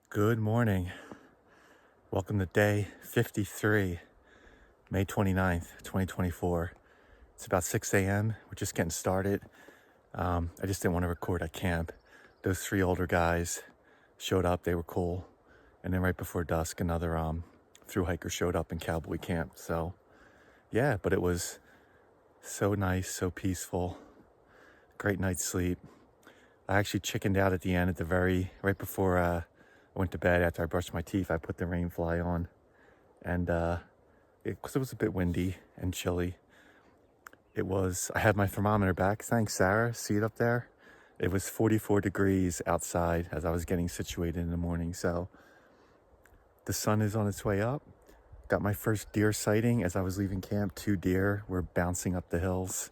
Good morning. Welcome to day 53, May 29th, 2024. It's about 6 a.m. We're just getting started. I just didn't want to record at camp. Those three older guys showed up. They were cool. And then right before dusk, another thru-hiker showed up in cowboy camp. So, yeah, but it was so nice, so peaceful. Great night's sleep. I actually chickened out at the end right before I went to bed after I brushed my teeth. I put the rain fly on, and because it was a bit windy and chilly, I had my thermometer back. Thanks, Sarah. See it up there? It was 44 degrees outside as I was getting situated in the morning. So the sun is on its way up. Got my first deer sighting as I was leaving camp. 2 deer were bouncing up the hills.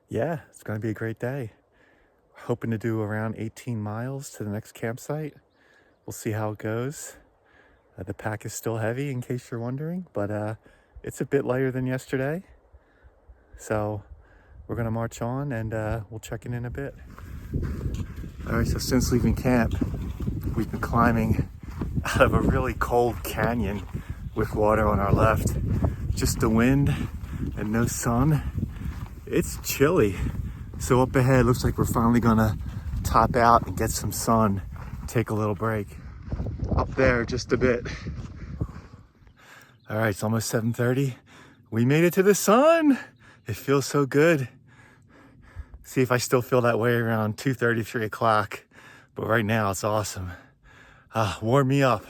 Yeah, it's going to be a great day. Hoping to do around 18 miles to the next campsite. We'll see how it goes. The pack is still heavy, in case you're wondering, but it's a bit lighter than yesterday. So we're going to march on, and we'll check in a bit. All right, so since leaving camp, we've been climbing out of a really cold canyon with water on our left. Just the wind and no sun. It's chilly. So up ahead, looks like we're finally gonna top out and get some sun, take a little break. Up there, just a bit. All right, it's almost 7:30. We made it to the sun. It feels so good. See if I still feel that way around 2:30, 3 o'clock. But right now, it's awesome. Warm me up.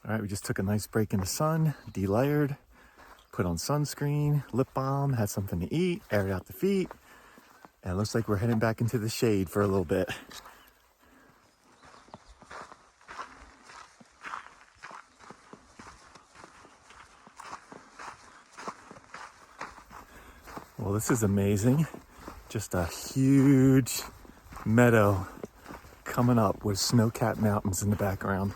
All right, we just took a nice break in the sun, de-layered, put on sunscreen, lip balm, had something to eat, aired out the feet, and it looks like we're heading back into the shade for a little bit. Well, this is amazing. Just a huge meadow coming up with snow-capped mountains in the background.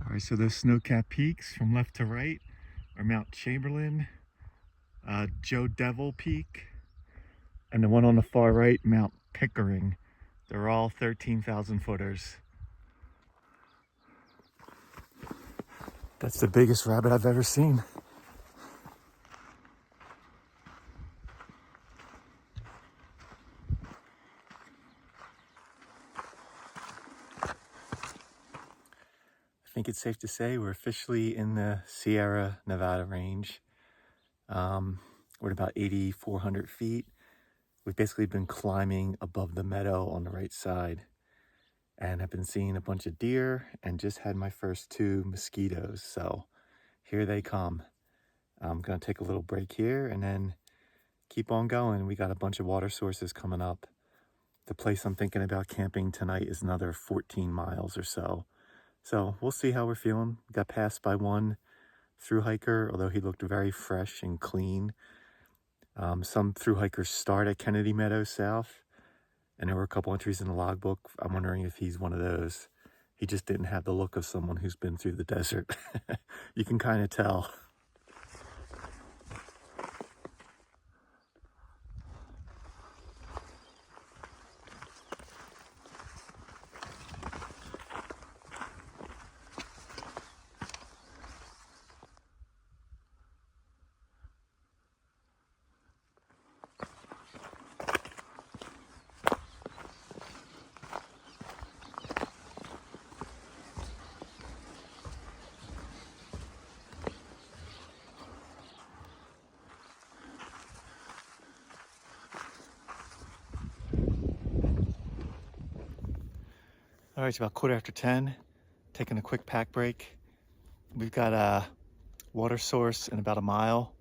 All right, so those snow-capped peaks from left to right are Mount Chamberlain, Joe Devil Peak, and the one on the far right, Mount Pickering. They're all 13,000 footers. That's the biggest rabbit I've ever seen. I think it's safe to say we're officially in the Sierra Nevada range. We're at about 8,400 feet. We've basically been climbing above the meadow on the right side, and I've been seeing a bunch of deer and just had my first 2 mosquitoes. So here they come. I'm gonna take a little break here and then keep on going. We got a bunch of water sources coming up. The place I'm thinking about camping tonight is another 14 miles or so. So we'll see how we're feeling. Got passed by one thru-hiker, although he looked very fresh and clean. Some thru-hikers start at Kennedy Meadows South, and there were a couple entries in the logbook. I'm wondering if he's one of those. He just didn't have the look of someone who's been through the desert. You can kind of tell. All right, it's about 10:15, taking a quick pack break. We've got a water source in about a mile.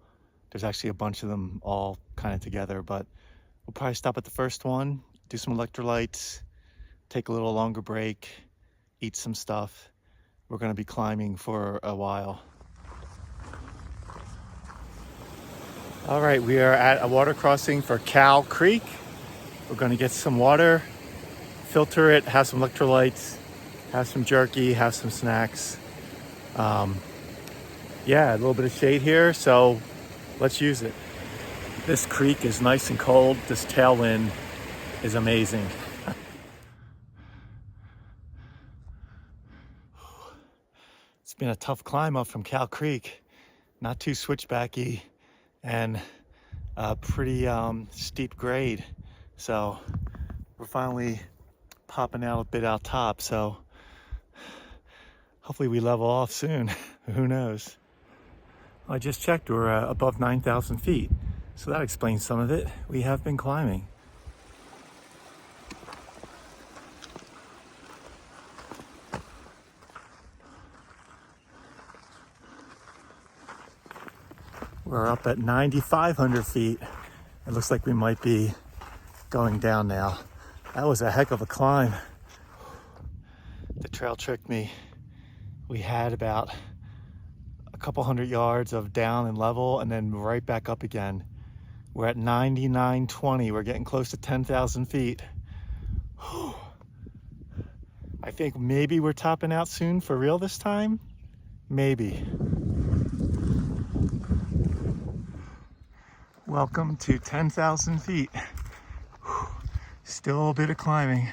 There's actually a bunch of them all kind of together, but we'll probably stop at the first one, do some electrolytes, take a little longer break, eat some stuff. We're gonna be climbing for a while. All right, we are at a water crossing for Cow Creek. We're gonna get some water, filter it, have some electrolytes, have some jerky, have some snacks. Yeah, a little bit of shade here, so let's use it. This creek is nice and cold. This tailwind is amazing. It's been a tough climb up from Cow Creek. Not too switchbacky and a pretty steep grade. So we're finally popping out a bit out top. So hopefully we level off soon. Who knows? I just checked, we're above 9,000 feet. So that explains some of it. We have been climbing. We're up at 9,500 feet. It looks like we might be going down now. That was a heck of a climb. The trail tricked me. We had about a couple hundred yards of down and level and then right back up again. We're at 9,920. We're getting close to 10,000 feet. I think maybe we're topping out soon for real this time. Maybe. Welcome to 10,000 feet. Still a bit of climbing.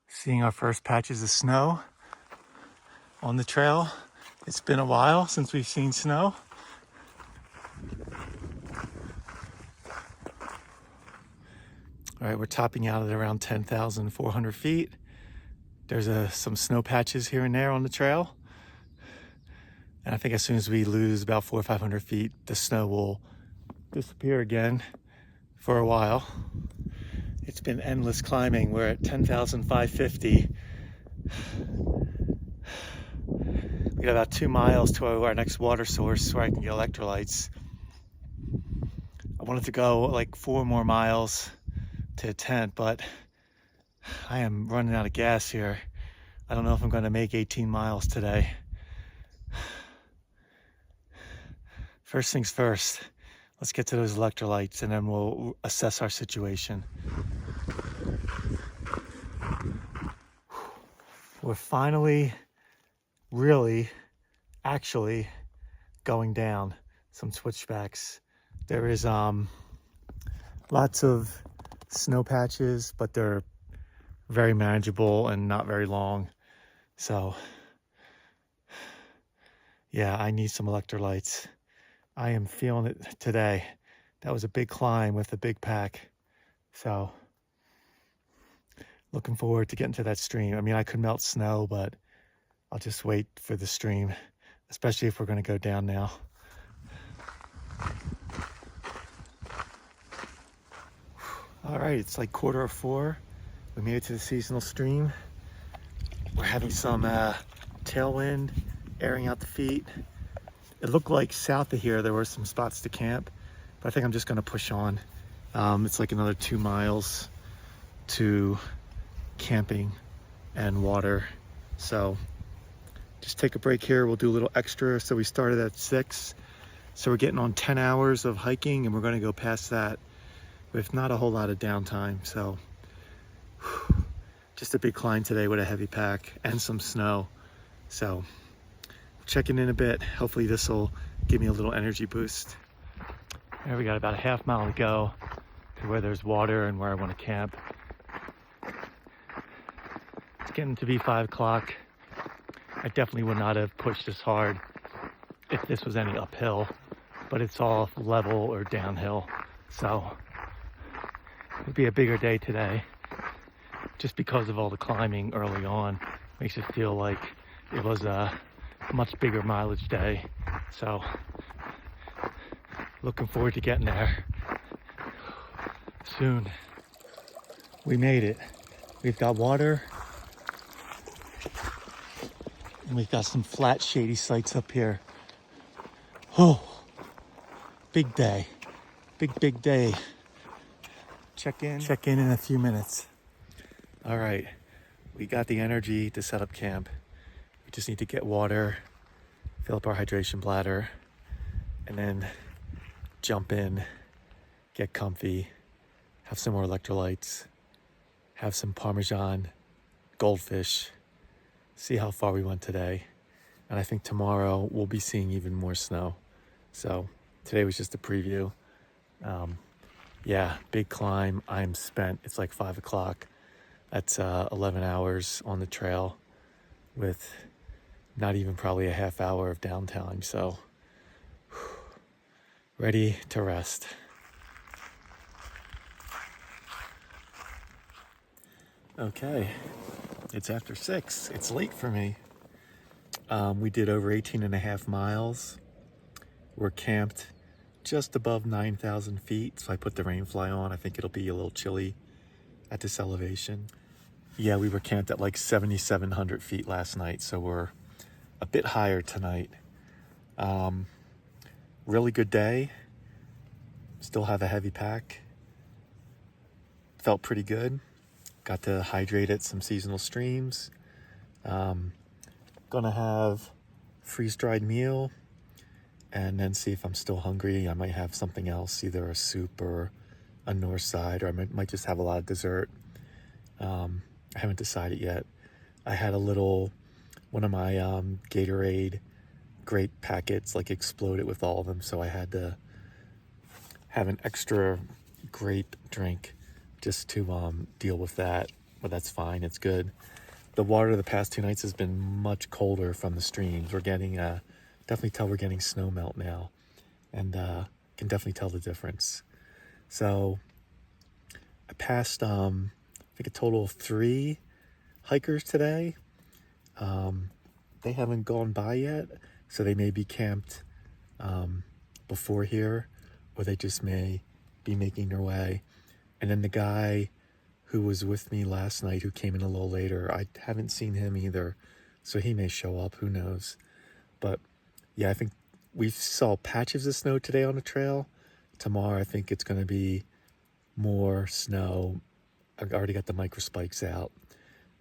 Seeing our first patches of snow on the trail. It's been a while since we've seen snow. All right, we're topping out at around 10,400 feet. There's some snow patches here and there on the trail. And I think as soon as we lose about 400 or 500 feet, the snow will disappear again for a while. It's been endless climbing. We're at 10,550. We got about 2 miles to our next water source where I can get electrolytes. I wanted to go like 4 more miles to a tent, but I am running out of gas here. I don't know if I'm going to make 18 miles today. First things first, let's get to those electrolytes and then we'll assess our situation. We're finally, really, actually going down some switchbacks. There is lots of snow patches, but they're very manageable and not very long. So yeah, I need some electrolytes. I am feeling it today. That was a big climb with a big pack. So looking forward to getting to that stream. I mean, I could melt snow, but I'll just wait for the stream, especially if we're going to go down now. All right, it's like 3:45. We made it to the seasonal stream. We're having some tailwind, airing out the feet. It looked like south of here there were some spots to camp, but I think I'm just gonna push on. It's like another 2 miles to camping and water. So just take a break here. We'll do a little extra. So we started at 6. So we're getting on 10 hours of hiking and we're gonna go past that with not a whole lot of downtime. So just a big climb today with a heavy pack and some snow. So checking in a bit. Hopefully this will give me a little energy boost. There, we got about a half mile to go to where there's water and where I want to camp. It's getting to be 5 o'clock. I definitely would not have pushed this hard if this was any uphill, but it's all level or downhill. So it'll be a bigger day today just because of all the climbing early on. Makes it feel like it was a much bigger mileage day. So looking forward to getting there soon. We made it. We've got water and we've got some flat shady sites up here. Oh, big day. Big day. Check in a few minutes. All right, we got the energy to set up camp. We just need to get water, fill up our hydration bladder, and then jump in, get comfy, have some more electrolytes, have some Parmesan goldfish, see how far we went today. And I think tomorrow we'll be seeing even more snow. So today was just a preview. Yeah, big climb. I'm spent. It's like 5 o'clock. That's 11 hours on the trail with not even probably a half hour of downtime. So ready to rest. Okay, it's after 6. It's late for me. We did over 18 and a half miles. We're camped just above 9,000 feet. So I put the rain fly on. I think it'll be a little chilly at this elevation. Yeah, we were camped at like 7,700 feet last night. So we're a bit higher tonight. Really good day. Still have a heavy pack. Felt pretty good. Got to hydrate at some seasonal streams. Gonna have freeze-dried meal and then see if I'm still hungry. I might have something else, either a soup or a north side, or I might just have a lot of dessert. I haven't decided yet. I had one of my Gatorade grape packets like exploded with all of them, so I had to have an extra grape drink just to deal with that. But that's fine, it's good. The water the past 2 nights has been much colder from the streams. We're getting, definitely tell we're getting snow melt now, and can definitely tell the difference. So I passed, I think a total of 3 hikers today. They haven't gone by yet, so they may be camped before here, or they just may be making their way. And then the guy who was with me last night, who came in a little later, I haven't seen him either, so he may show up, who knows. But yeah, I think we saw patches of snow today on the trail. Tomorrow I think it's going to be more snow. I've already got the micro spikes out.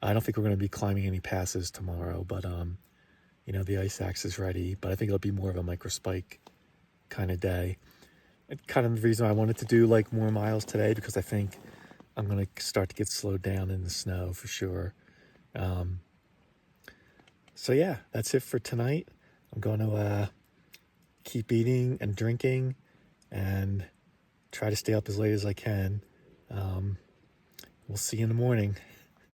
I don't think we're going to be climbing any passes tomorrow, but the ice axe is ready. But I think it'll be more of a micro spike kind of day. And kind of the reason I wanted to do like more miles today, because I think I'm going to start to get slowed down in the snow for sure. So yeah, that's it for tonight. I'm going to keep eating and drinking and try to stay up as late as I can. We'll see you in the morning.